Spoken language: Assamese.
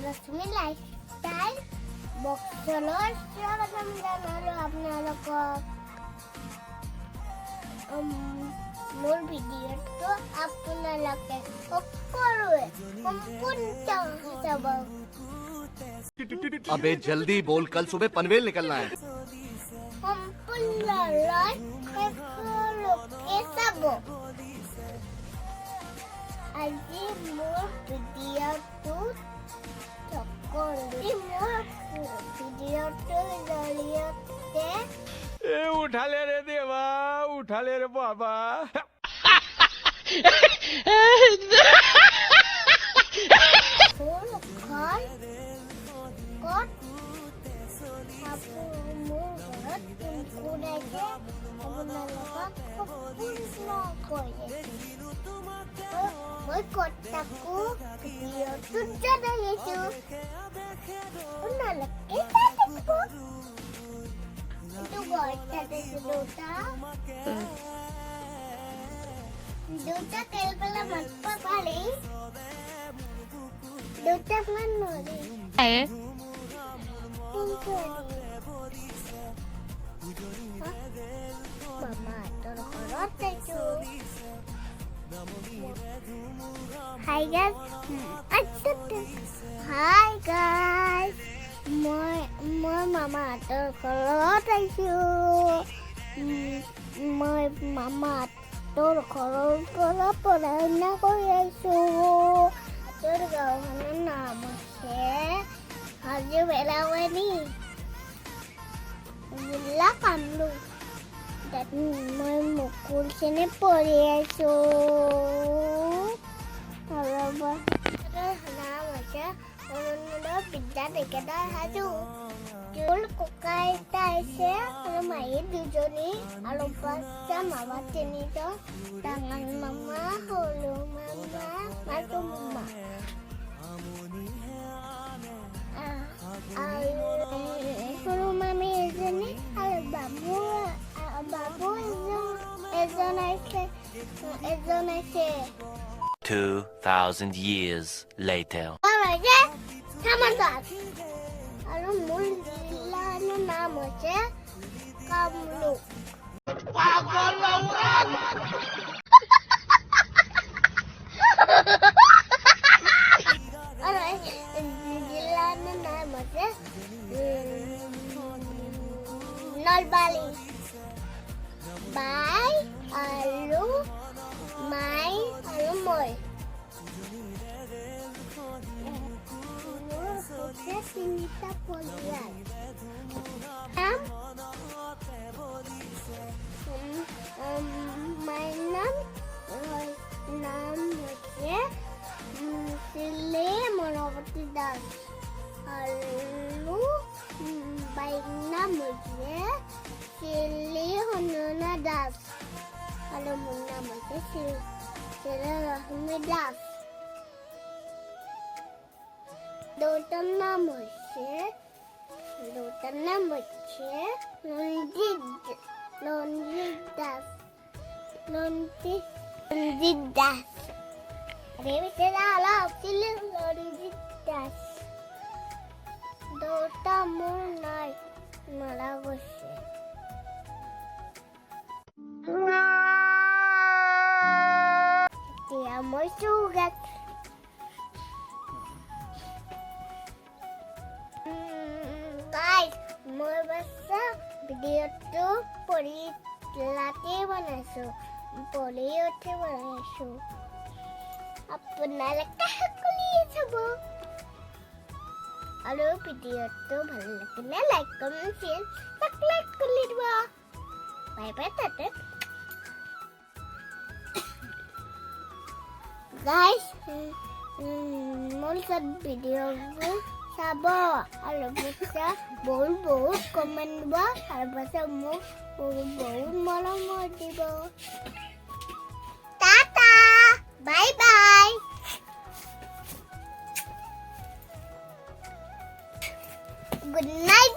रश्मि लाइफस्टाइल बक्सলৈ স্বাগতম জনালোঁ আপোনালোকক। মোৰ ভিডিঅ'টো আপোনালোকে সকলোৱে সম্পূৰ্ণ চাব। अबे जल्दी बोल, कल सुबह पनवेल निकलना है। সম্পূৰ্ণলৈ সকলোকে চাব। আজি মোৰ ভিডিঅ'টোৰ জৰিয়তে उठाले रे देवा, उठाले रे बाबा। মই কটাকো ভিডিঅ'টো জনাইছো আপোনালোকে চাই থাকিব। itu goyang duta kelpala matpa kali duta manori mama terkorot itu. Hi guys, hi guys. Moi mama atur ঘৰত আহিছো। মই মামা আtur ঘৰৰ পৰা পঢ়া শুনা কৰি আহিছো। তোৰ গাঁওখনৰ নাম আছে হাজো বেলাৱানী জিলা কামৰূপ। তাত মই মুকুল শ্ৰেণীত পঢ়ি আহিছো। নাম আছে বিদ্যালয়কেইটা সাজু। মোৰ ককা আইতা আছে আৰু মাহী দুজনী আৰু পাঁচটা মামা তিনিজন, ডাঙৰ মামা সৰু মামা মাজু মামা আৰু সৰু মামী এজনী আৰু বাবু এজন আছে 2,000 years later. আৰু মোৰ জিলাৰ নাম হৈছে কামৰূপ। আৰু জিলাৰ নাম হৈছে নলবাৰী। বাই আৰু মাই আৰু মই তিনিটা পৰিয়াল। মাৰ নাম হৈছে চিলে মনৱতী দাস আৰু বাইৰ নাম হৈছে চিলি সন্দনা দাস আৰু মোৰ নাম হৈছে ৰশ্মি দাস। দুটাৰ নাম হৈছে ৰঞ্জিত দাস। ৰঞ্জিত দাস ৰঞ্জিত দাস। দুটা মোৰ নাই মাৰা গৈছে। এতিয়া মই চৌগাত মই বাচ্চা ভিডিঅ'টো ৰাতি বনাইছো, পঢ়ি উঠি বনাইছো। আপোনালোকে সকলোৱে চাব আৰু ভিডিঅ'টো ভাল লাগিলে লাইক কমেণ্ট শ্বেয়াৰ সাবস্ক্ৰাইব কৰি দিব। বাই বাই তাতে গাইজ। মোৰ চব ভিডিঅ'বোৰ চাব আৰু বহুত কমেণ্ট দিব আৰু পাছত মোক বহুত মৰম দিব। Tata bye bye. Good night.